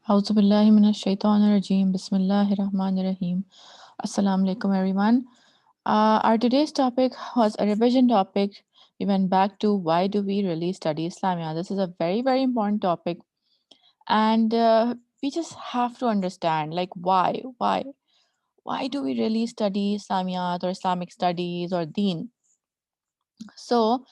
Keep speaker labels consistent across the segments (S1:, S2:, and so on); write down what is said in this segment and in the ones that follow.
S1: A'udhu billahi minash shaitanir rajeem. Bismillahir rahmanir rahim. Assalamu alaikum, everyone. Our today's topic was a revision topic. We went back to why do we really study Islamia? This is a very, very important topic, and we just have to understand, like, why do we really study Islamiyat or Islamic studies or Deen? So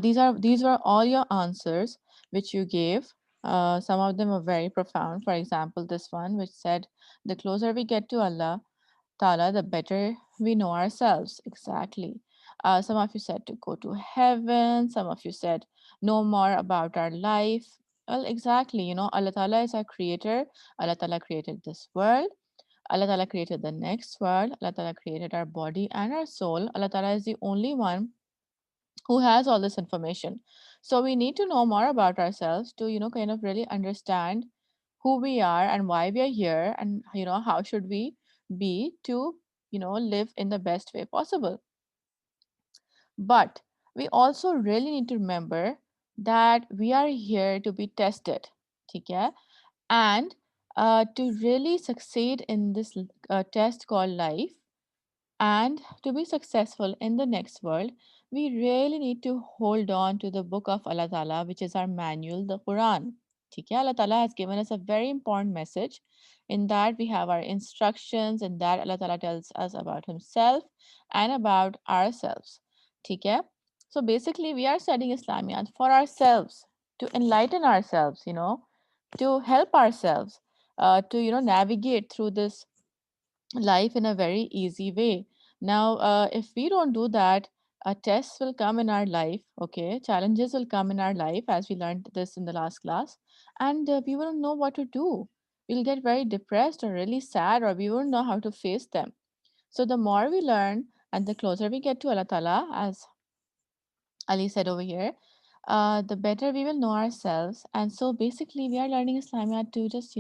S1: these were all your answers which you gave. Some of them are very profound. For example, this one which said, "The closer we get to Allah Ta'ala, the better we know ourselves." Exactly. Some of you said to go to heaven. Some of you said know more about our life. Well, exactly. Allah Ta'ala is our creator. Allah Ta'ala created this world. Allah Ta'ala created the next world. Allah Ta'ala created our body and our soul. Allah Ta'ala is the only one who has all this information. So we need to know more about ourselves to, kind of really understand who we are and why we are here, and, how should we be to, live in the best way possible. But we also really need to remember that we are here to be tested, okay? And to really succeed in this test called life, and to be successful in the next world, we really need to hold on to the book of Allah Ta'ala, which is our manual, the Quran. ठीक है? Allah Ta'ala has given us a very important message. In that, we have our instructions, in that, Allah Ta'ala tells us about Himself and about ourselves. ठीक है? So basically, we are studying Islamiyat for ourselves, to enlighten ourselves, to help ourselves, to, navigate through this life in a very easy way. Now, if we don't do that, tests will come in our life, okay? Challenges will come in our life, as we learned this in the last class, and we won't know what to do. We'll get very depressed or really sad, or we won't know how to face them. So, the more we learn and the closer we get to Allah Ta'ala, as Ali said over here, the better we will know ourselves. And so basically, we are learning Islamia to just,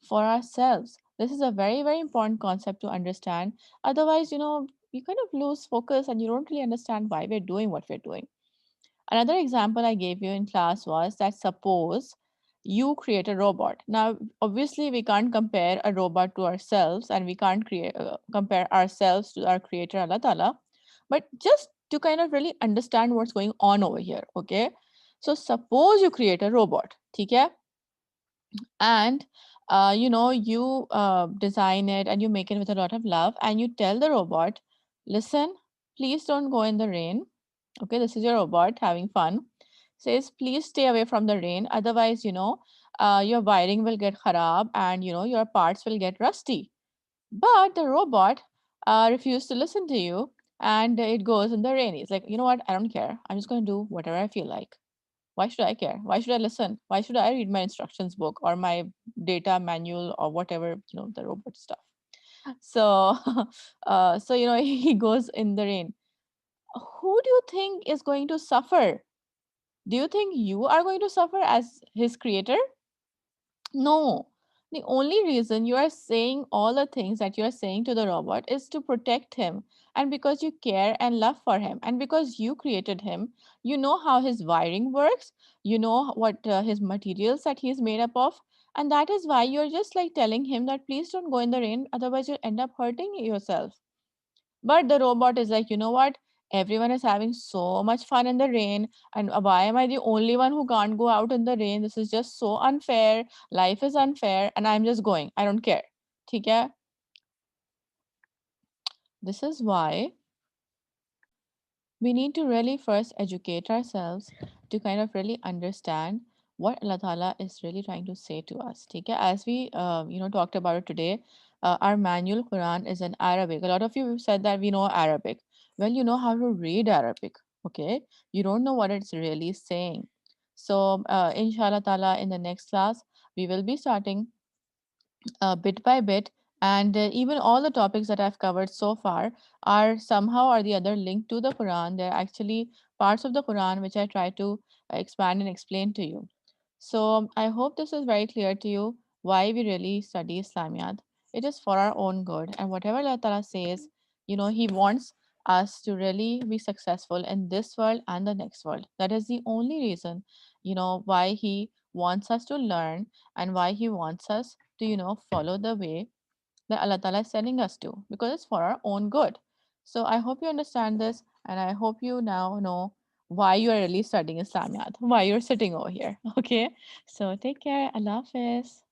S1: for ourselves. This is a very, very important concept to understand. Otherwise, you kind of lose focus and you don't really understand why we're doing what we're doing. Another example I gave you in class was that suppose you create a robot. Now, obviously, we can't compare a robot to ourselves, and we can't compare ourselves to our creator, Allah Ta'ala. But just to kind of really understand what's going on over here, okay? So, suppose you create a robot, okay? And you design it and you make it with a lot of love, and you tell the robot, listen, please don't go in the rain. Okay, this is your robot having fun. Says, please stay away from the rain. Otherwise, your wiring will get kharab, and, your parts will get rusty. But the robot refused to listen to you, and it goes in the rain. It's like, you know what? I don't care. I'm just going to do whatever I feel like. Why should I care? Why should I listen? Why should I read my instructions book or my data manual or whatever, the robot stuff? So, he goes in the rain. Who do you think is going to suffer? Do you think you are going to suffer as his creator? No. The only reason you are saying all the things that you are saying to the robot is to protect him, and because you care and love for him, and because you created him, you know how his wiring works, you know what his materials that he is made up of, and that is why you're just like telling him that please don't go in the rain, otherwise you'll end up hurting yourself. But the robot is like, you know what? Everyone is having so much fun in the rain. And why am I the only one who can't go out in the rain? This is just so unfair. Life is unfair. And I'm just going. I don't care. ठीक है? This is why we need to really first educate ourselves to kind of really understand what Allah Ta'ala is really trying to say to us. ठीक है? As we talked about it today, our manual Quran is in Arabic. A lot of you said that we know Arabic. Well, you know how to read Arabic, okay? You don't know what it's really saying. So, inshallah Ta'ala, in the next class, we will be starting bit by bit. And even all the topics that I've covered so far are somehow or the other linked to the Quran. They're actually parts of the Quran which I try to expand and explain to you. So I hope this is very clear to you why we really study Islamiyat. It is for our own good. And whatever Allah Ta'ala says, He wants us to really be successful in this world and the next world. That is the only reason, why He wants us to learn and why He wants us to, follow the way that Allah Ta'ala is sending us to, because it's for our own good. So I hope you understand this, and I hope you now know why you are really studying Islamiat, why you're sitting over here. Okay. So take care. Allah Hafiz.